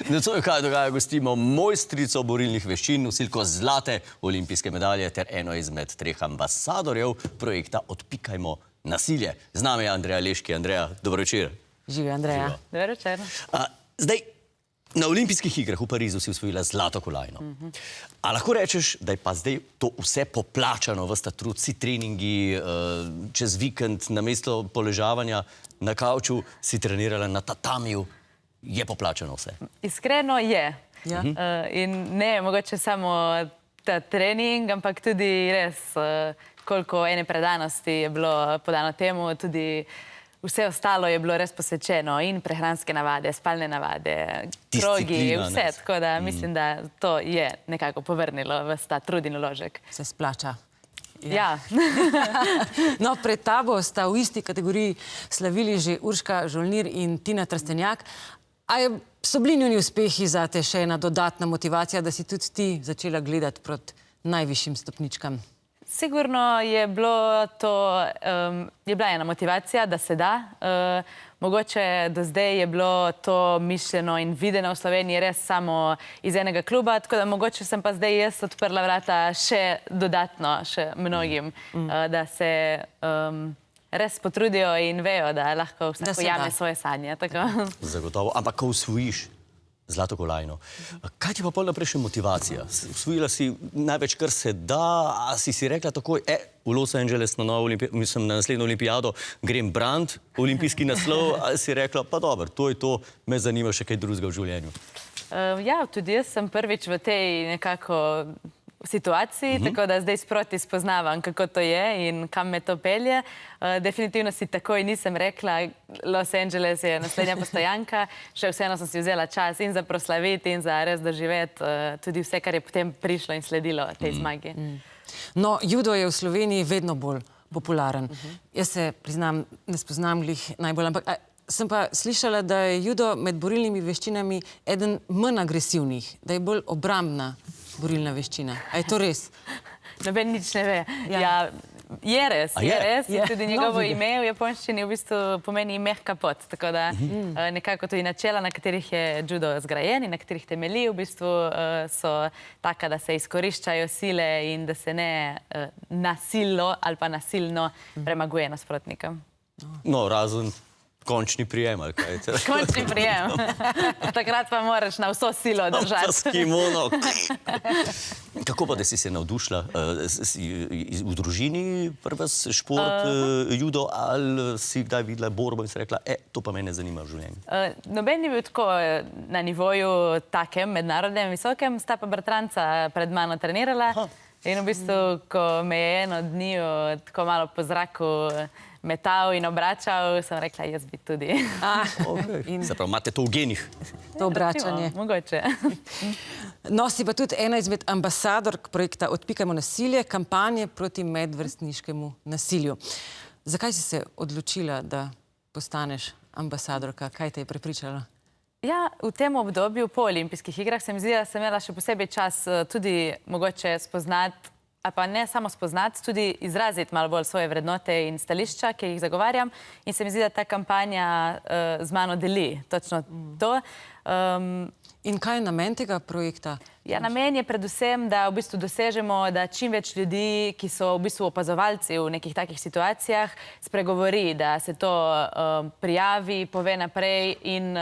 Nocoj kaj dogaja, gostimo mojstrico borilnih veščin, nosilko zlate olimpijske medalje ter eno izmed 3 ambasadorjev projekta Odpikajmo nasilje. Z nami je Andreja Leški. Andreja, dobro večer. Živijo, Andreja. Dobro večer. Zdaj, na olimpijskih igrah v Parizu si osvojila zlato kolajno. A lahko rečeš, da je pa zdaj to vse poplačano, ves ta trud, vsi treningi, čez vikend, namesto poležavanja na kavču, si trenirala na tatamiju, je poplačano vse? Iskreno je. Ja. In ne mogoče samo ta trening, ampak tudi res, koliko ene predanosti je bilo podano temu, tudi vse ostalo je bilo res posvečeno, in prehranske navade, spalne navade, krogi, vse. Tako da mislim, da to je nekako povrnilo ves ta trud in vložek. Se splača. Ja. No, pred tabo sta v isti kategoriji slavili že Urška Žolnir in Tina Trstenjak. A so bili njuni uspehi zate še ena dodatna motivacija, da si tudi ti začela gledati proti najvišjim stopničkam? Sigurno je bilo to, je bila ena motivacija, da se da. Mogoče do zdaj je bilo to mišljeno in videno v Sloveniji res samo iz enega kluba, tako da mogoče sem pa zdaj jaz odprla vrata še dodatno, še mnogim, da se res potrudijo in vejo, da lahko vsak pojame svoje sanje. Zagotovo. Ampak ko osvojiš zlato kolajno, kaj ti pa pol naprej še motivacija? Osvojila si največ, kar se da, a si rekla takoj, v Los Angeles na naslednjo olimpijado grem brant olimpijski naslov, ali si rekla, pa dobro, to je to, me zanima še kaj drugega v življenju? Ja, tudi jaz sem prvič v tej nekako situaciji, tako da zdaj sproti spoznavam, kako to je in kam me to pelje. Definitivno si takoj nisem rekla, Los Angeles je naslednja postojanka, še vseeno sem si vzela čas in za proslaviti in za res doživeti tudi vse, kar je potem prišlo in sledilo tej zmagi. No, judo je v Sloveniji vedno bolj popularen. Jaz se priznam, ne spoznam glih najbolj, ampak sem pa slišala, da je judo med borilnimi veščinami eden manj agresivnih, da je bolj obrambna borilna veščina. A je to res? Noben nič ne ve. Ja, je res, je res. Tudi njegovo ime v japonščini v bistvu pomeni mehka pot. Tako da nekako tudi načela, na katerih je judo zgrajen in na katerih temelji, v bistvu so taka, da se izkoriščajo sile in da se ne nasilno ali pa nasilno premaguje nasprotnika. No, razen končni prijem, ali kaj? Končni prijem. Takrat pa moraš na vso silo držati. Pa s kimono. Kako pa, da si se navdušila? V družini prvi šport judo, ali si kdaj videla borbo in si rekla, to pa mene zanima v življenju? Noben ni bil tako na nivoju takem, mednarodnem, visokem, sta pa bratranca pred mano trenirala. In v bistvu, ko me je eno dni tako malo po zraku metal in obračal, sem rekla, jaz bi tudi. Se pravi, imate to v genih? To obračanje. Mogoče. No, si pa tudi ena izmed ambasadork projekta Odpikajmo nasilje, kampanje proti medvrstniškemu nasilju. Zakaj si se odločila, da postaneš ambasadorka? Kaj te je prepričalo? Ja, v tem obdobju po olimpijskih igrah se mi zdi, da sem imela še posebej čas tudi mogoče spoznati, a pa ne samo spoznati, tudi izraziti malo bolj svoje vrednote in stališča, ki jih zagovarjam. In se mi zdi, da ta kampanja z mano deli točno to. In kaj je namen tega projekta? Ja, namen je predvsem, da v bistvu dosežemo, da čim več ljudi, ki so v bistvu opazovalci v nekih takih situacijah, spregovori, da se to prijavi, pove naprej in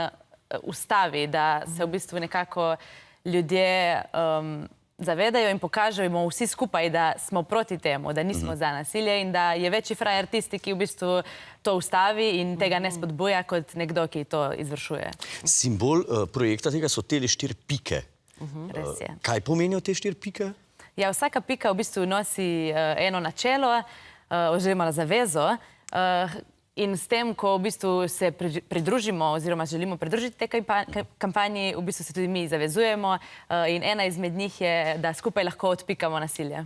ustavi, da se v bistvu nekako ljudje zavedajo in pokažemo vsi skupaj, da smo proti temu, da nismo za nasilje in da je večji frajer tisti, ki v bistvu to ustavi in tega ne spodbuja kot nekdo, ki to izvršuje. Simbol projekta tega so tele 4 pike. Res je. Kaj pomenijo te 4 pike? Ja, vsaka pika v bistvu nosi eno načelo oziroma zavezo. In s tem, ko v bistvu se pridružimo oziroma želimo pridružiti tej kampanji, v bistvu se tudi mi zavezujemo in ena izmed njih je, da skupaj lahko odpikamo nasilje.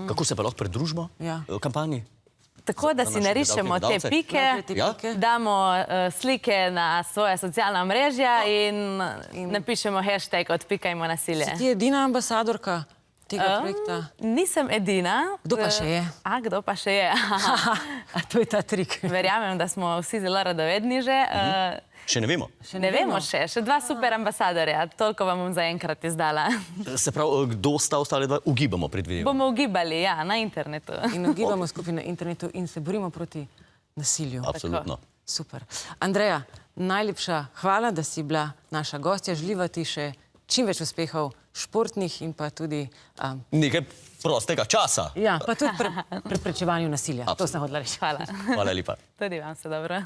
Kako se pa lahko pridružimo kampanji? Tako, da si narišemo te pike, damo slike na svoja socialna mrežja in napišemo hashtag Odpikajmo nasilje. Si ti edina ambasadorka tega projekta? Nisem edina. Kdo pa še je? Kdo pa še je? A to je ta trik. Verjamem, da smo vsi zelo radovedni že. Še ne vemo. Ne vemo še dva super ambasadorja, toliko vam bom zaenkrat izdala. Se pravi, kdo sta ostali dva? Ugibamo, predvidevamo. Bomo ugibali, ja, na internetu. In ugibamo skupaj na internetu in se borimo proti nasilju. Absolutno. Super. Andreja, najlepša hvala, da si bila naša gostja. Želiva ti še čim več uspehov športnih in pa tudi... Nekaj prostega časa. Ja, pa tudi preprečevanju nasilja. To sem hodila reči. Hvala. Hvala lepa. Tudi vam se dobro.